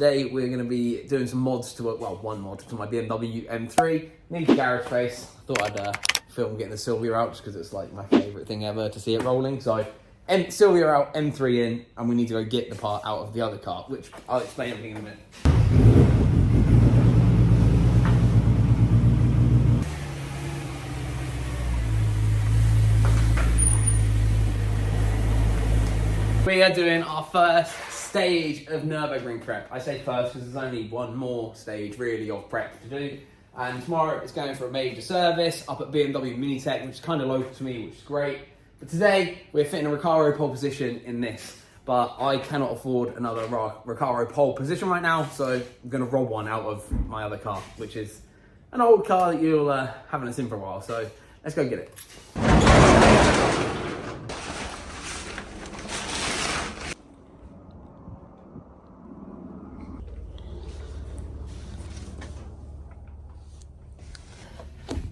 Today we're going to be doing some mods to, well, one mod to my BMW M3. Need the garage space. I thought I'd film getting the Sylvia out just because it's like my favourite thing ever to see it rolling. So Sylvia out, M3 in, and we need to go get the part out of the other car, which I'll explain everything in a minute. We are doing our first stage of Nurburgring prep. I say first because there's only one more stage really of prep to do. And tomorrow it's going for a major service up at BMW Minitech, which is kind of local to me, which is great. But today we're fitting a Recaro pole position in this. But I cannot afford another Recaro pole position right now, so I'm going to rob one out of my other car, which is an old car that you'll haven't seen for a while. So let's go get it.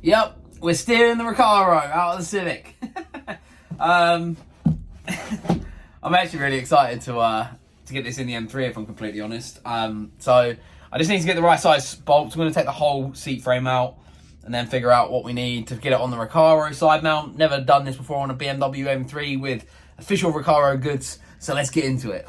Yep, we're steering the Recaro out of the Civic. I'm actually really excited to get this in the M3 if I'm completely honest. So I just need to get the right size bolts. I'm going to take the whole seat frame out and then figure out what we need to get it on the Recaro side mount. Never done this before on a BMW M3 with official Recaro goods, so let's get into it.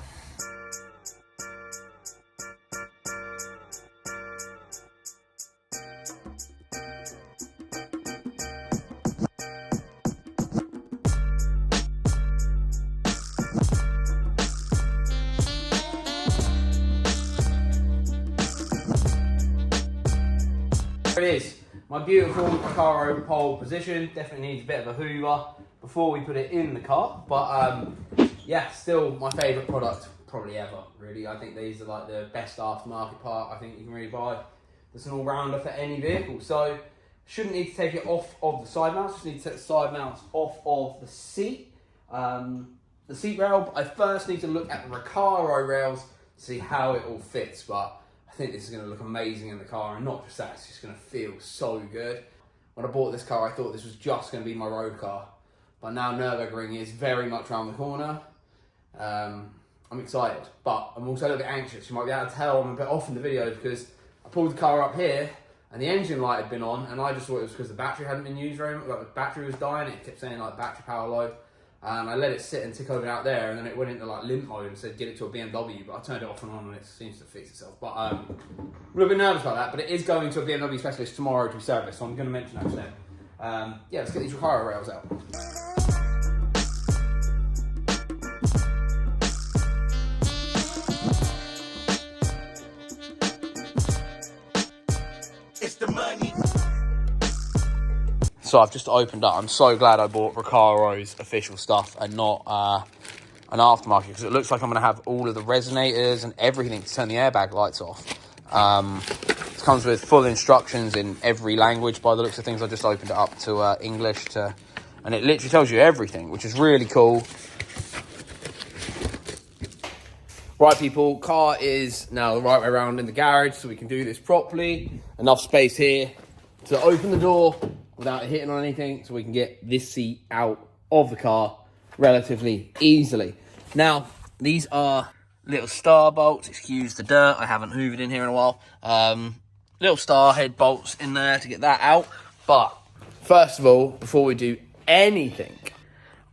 There it is, my beautiful Recaro pole position. Definitely needs a bit of a hoover before we put it in the car, but yeah, still my favourite product probably ever, really. I think these are like the best aftermarket part I think you can really buy. It's an all-rounder for any vehicle, so shouldn't need to take it off of the side mounts, just need to take the side mounts off of the seat rail. But I first need to look at the Recaro rails to see how it all fits, but I think this is going to look amazing in the car, and not just that, it's just going to feel so good. When I bought this car, I thought this was just going to be my road car, but now Nurburgring is very much around the corner. I'm excited, but I'm also a little bit anxious. You might be able to tell I'm a bit off in the video because I pulled the car up here and the engine light had been on, and I just thought it was because the battery hadn't been used very much, like the battery was dying. It kept saying like battery power low. And I let it sit and tick over out there, and then it went into like limp mode and said get it to a BMW, but I turned it off and on and it seems to fix itself. But I'm a little bit nervous about that, but it is going to a BMW specialist tomorrow to be serviced, so I'm going to mention that to them. Yeah, let's get these Recaro rails out. It's the money. So I've just opened up. I'm so glad I bought Recaro's official stuff and not an aftermarket, because it looks like I'm going to have all of the resonators and everything to turn the airbag lights off. It comes with full instructions in every language by the looks of things. I just opened it up to English, and it literally tells you everything, which is really cool. Right, people, car is now the right way around in the garage, so we can do this properly. Enough space here to open the door without hitting on anything, so we can get this seat out of the car relatively easily. Now, these are little star bolts. Excuse the dirt, I haven't hoovered in here in a while. Little star head bolts in there to get that out. But first of all, before we do anything,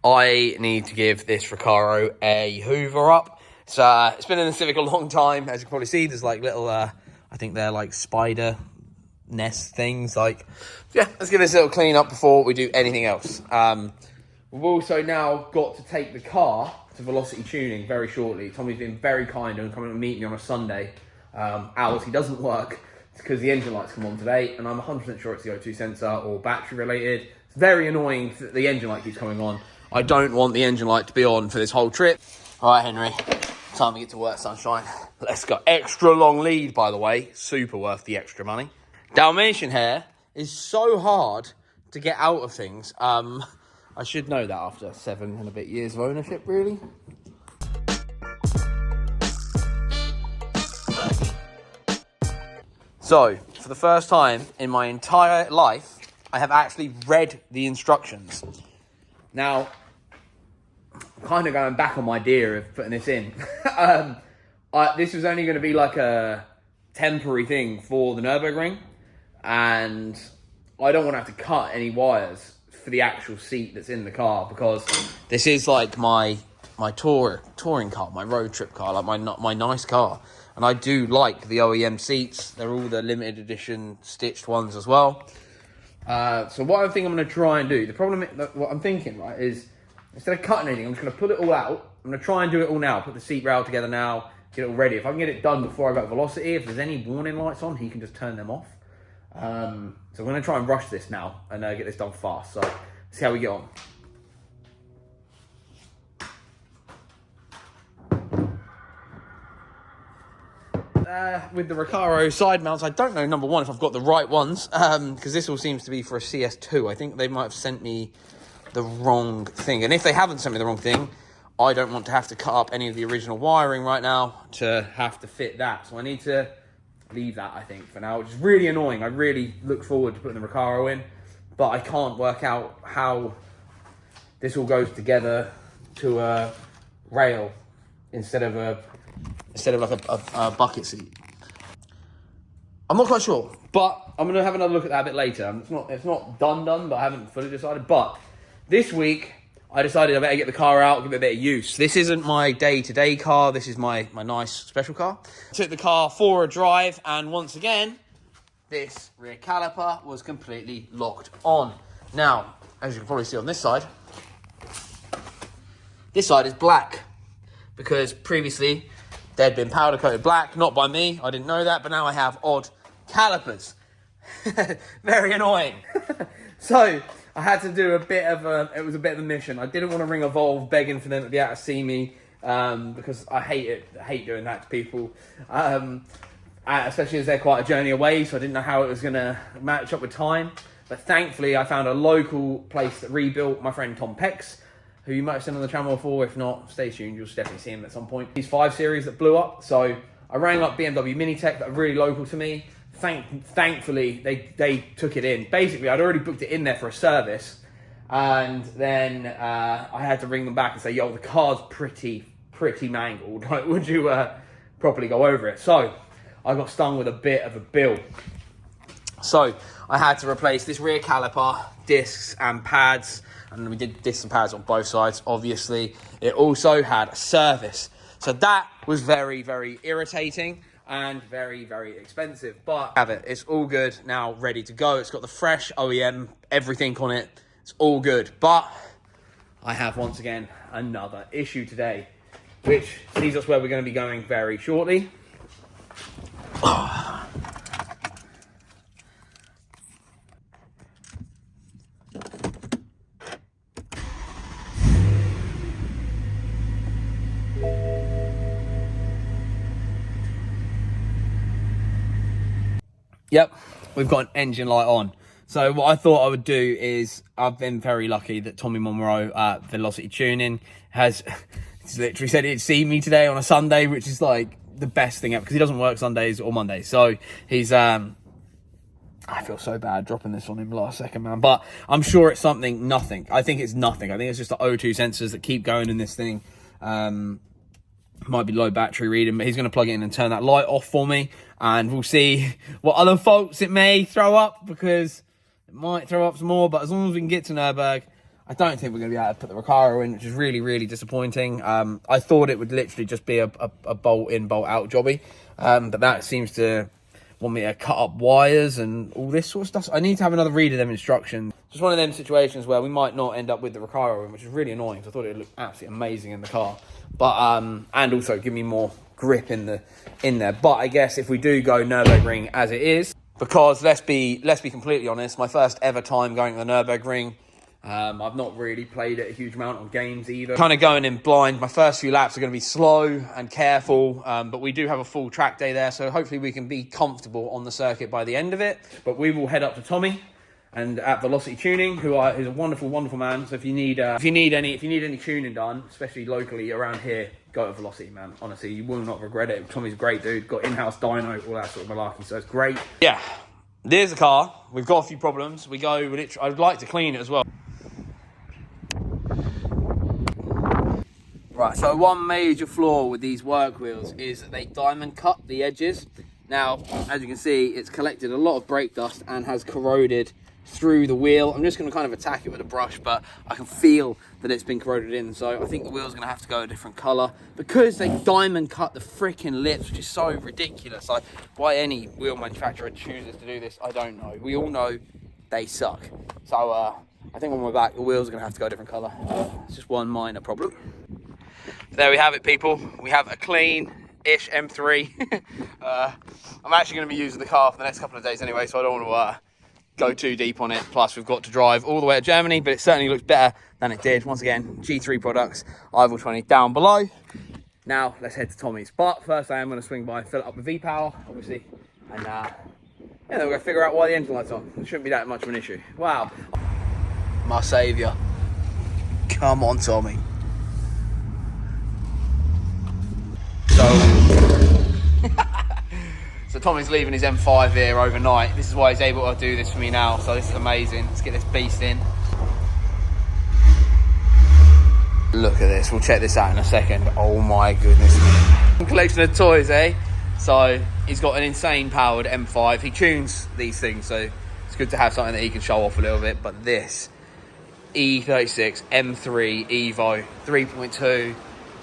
I need to give this Recaro a hoover up. So it's been in the Civic a long time. As you can probably see, there's like little, I think they're like spider nest things. Like, yeah, let's give this a little clean up before we do anything else. We've also now got to take the car to Velocity Tuning very shortly. Tommy's been very kind and coming to meet me on a Sunday. Hours he doesn't work because the engine lights come on today, and I'm 100% sure it's the O2 sensor or battery related. It's very annoying that the engine light keeps coming on. I don't want the engine light to be on for this whole trip. All right, Henry, time to get to work, sunshine. Let's go. Extra long lead, by the way. Super worth the extra money. Dalmatian hair is so hard to get out of things. I should know that after 7 and a bit years of ownership, really. So, for the first time in my entire life, I have actually read the instructions. Now, I'm kind of going back on my idea of putting this in. this was only going to be like a temporary thing for the Nurburgring, and I don't want to have to cut any wires for the actual seat that's in the car, because this is like my touring car, my road trip car, like my nice car. And I do like the OEM seats. They're all the limited edition stitched ones as well. So what I think I'm going to try and do, the problem, what I'm thinking, right, is instead of cutting anything, I'm just going to pull it all out. I'm going to try and do it all now, put the seat rail together now, get it all ready. If I can get it done before I go to Velocity, if there's any warning lights on, he can just turn them off. So I'm going to try and rush this now and get this done fast. So see how we get on. With the Recaro side mounts, I don't know, number one, if I've got the right ones, because this all seems to be for a CS2. I think they might have sent me the wrong thing. And if they haven't sent me the wrong thing, I don't want to have to cut up any of the original wiring right now to have to fit that. So I need to leave that, I think, for now, which is really annoying. I really look forward to putting the Recaro in, but I can't work out how this all goes together to a rail instead of like a bucket seat. I'm not quite sure, but I'm gonna have another look at that a bit later. It's not done, but I haven't fully decided. But this week, I decided I better get the car out, give it a bit of use. This isn't my day-to-day car. This is my nice special car. I took the car for a drive, and once again, this rear caliper was completely locked on. Now, as you can probably see on this side is black, because previously they'd been powder coated black, not by me. I didn't know that, but now I have odd calipers. Very annoying. So I had to do it was a bit of a mission. I didn't want to ring Evolve begging for them to be able to see me, because I hate doing that to people. Especially as they're quite a journey away, so I didn't know how it was going to match up with time. But thankfully, I found a local place that rebuilt, my friend Tom Pex, who you might have seen on the channel before. If not, stay tuned, you'll definitely see him at some point. These 5 Series that blew up, so I rang up BMW Minitech that are really local to me. Thankfully, they took it in. Basically, I'd already booked it in there for a service, and then I had to ring them back and say, yo, the car's pretty mangled. Like, would you properly go over it? So I got stung with a bit of a bill. So I had to replace this rear caliper, discs and pads, and we did discs and pads on both sides, obviously. It also had a service. So that was very, very irritating and very, very expensive. But have it. It's all good now, ready to go. It's got the fresh OEM, everything on it. It's all good. But I have, once again, another issue today, which leads us where we're going to be going very shortly. Yep, we've got an engine light on. So what I thought I would do is, I've been very lucky that Tommy Monroe at Velocity Tuning has literally said he'd see me today on a Sunday, which is like the best thing ever, because he doesn't work Sundays or Mondays. So he's, I feel so bad dropping this on him last second, man. But I'm sure it's nothing. I think it's nothing. I think it's just the O2 sensors that keep going in this thing. Might be low battery reading, but he's going to plug it in and turn that light off for me, and we'll see what other faults it may throw up, because it might throw up some more. But as long as we can get to Nurburg, I don't think we're going to be able to put the Recaro in, which is really, really disappointing. I thought it would literally just be a bolt in, bolt out jobby, but that seems to want me to cut up wires and all this sort of stuff. So I need to have another read of them instructions. Just one of them situations where we might not end up with the Recaro in, which is really annoying, because I thought it would look absolutely amazing in the car. But and also give me more grip in there. But I guess if we do go Nurburgring as it is, because let's be completely honest, my first ever time going to the Nurburgring. I've not really played it a huge amount on games either. Kind of going in blind. My first few laps are going to be slow and careful, but we do have a full track day there, so hopefully we can be comfortable on the circuit by the end of it. But we will head up to Tommy and at Velocity Tuning, who is a wonderful, wonderful man. So if you need any tuning done, especially locally around here, go to Velocity, man. Honestly, you will not regret it. Tommy's a great dude. Got in-house dyno, all that sort of malarkey. So it's great. Yeah, there's the car. We've got a few problems. I'd like to clean it as well. Right, so one major flaw with these work wheels is that they diamond cut the edges. Now, as you can see, it's collected a lot of brake dust and has corroded through the wheel. I'm just going to kind of attack it with a brush, but I can feel that it's been corroded in, so I think the wheel's going to have to go a different colour because they diamond cut the freaking lips, which is so ridiculous. Like, why any wheel manufacturer chooses to do this, I don't know. We all know they suck. So I think when we're back, the wheels are going to have to go a different colour. It's just one minor problem. There we have it, people. We have a clean-ish M3. I'm actually going to be using the car for the next couple of days anyway, so I don't want to go too deep on it. Plus, we've got to drive all the way to Germany, but it certainly looks better than it did. Once again, G3 products, Ival 20 down below. Now, let's head to Tommy's. But first, I am going to swing by and fill it up with V-Power, obviously. And yeah, then we're going to figure out why the engine light's on. It shouldn't be that much of an issue. Wow. My saviour. Come on, Tommy. So Tommy's leaving his M5 here overnight. This is why he's able to do this for me now. So this is amazing. Let's get this beast in. Look at this. We'll check this out in a second. Oh my goodness. Collection of toys, eh? So he's got an insane powered M5. He tunes these things, so it's good to have something that he can show off a little bit. But this E36 M3 Evo 3.2.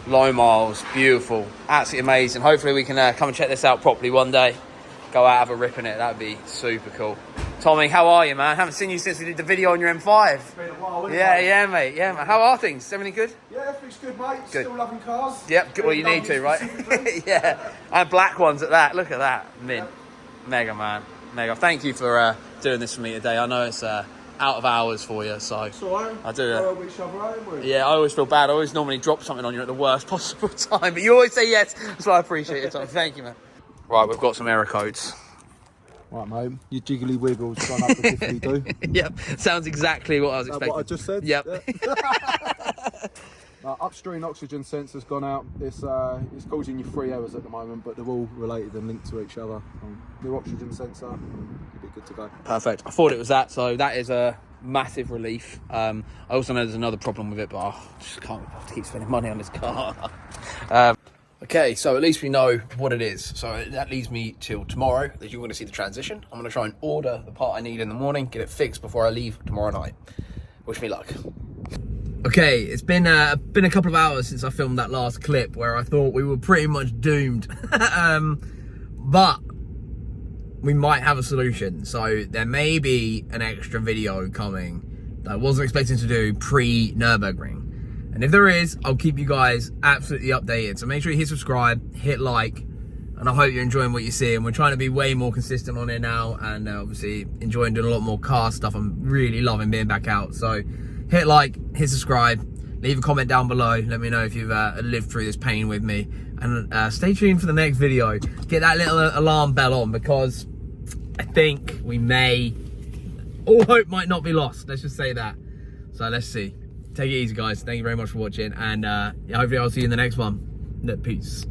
Low miles, beautiful, absolutely amazing. Hopefully we can come and check this out properly one day. Go out, have a rip in it, that'd be super cool. Tommy, how are you, man? Haven't seen you since we did the video on your M5. It's been a while, Yeah, mate, yeah, man. How are things? Everything good? Yeah, everything's good, mate. Good. Still loving cars. Yep, well, you need to, right? Yeah, and black ones at that. Look at that, mint. Yep. Mega, man, mega. Thank you for doing this for me today. I know it's out of hours for you, so it's all right. I do it. Yeah, I always feel bad. I always normally drop something on you at the worst possible time, but you always say yes, so I appreciate your time. Thank you, man. Right, we've got some error codes. Right, mate, your jiggly wiggles gone up as if you do. Yep, sounds exactly what I was expecting. What I just said? Yep. Yeah. Upstream oxygen sensor's gone out. It's causing you 3 errors at the moment, but they're all related and linked to each other. New oxygen sensor, you'll be good to go. Perfect. I thought it was that, so that is a massive relief. I also know there's another problem with it, but I just can't have to keep spending money on this car. Okay, so at least we know what it is. So that leaves me till tomorrow that you're going to see the transition. I'm going to try and order the part I need in the morning, get it fixed before I leave tomorrow night. Wish me luck. Okay, it's been a couple of hours since I filmed that last clip where I thought we were pretty much doomed. But we might have a solution. So there may be an extra video coming that I wasn't expecting to do pre-Nurburgring. And if there is, I'll keep you guys absolutely updated. So make sure you hit subscribe, hit like, and I hope you're enjoying what you see. And we're trying to be way more consistent on it now, and obviously enjoying doing a lot more car stuff. I'm really loving being back out. So hit like, hit subscribe, leave a comment down below. Let me know if you've lived through this pain with me. And stay tuned for the next video. Get that little alarm bell on, because I think we may, all hope might not be lost. Let's just say that. So let's see. Take it easy, guys. Thank you very much for watching. And hopefully I'll see you in the next one. Peace.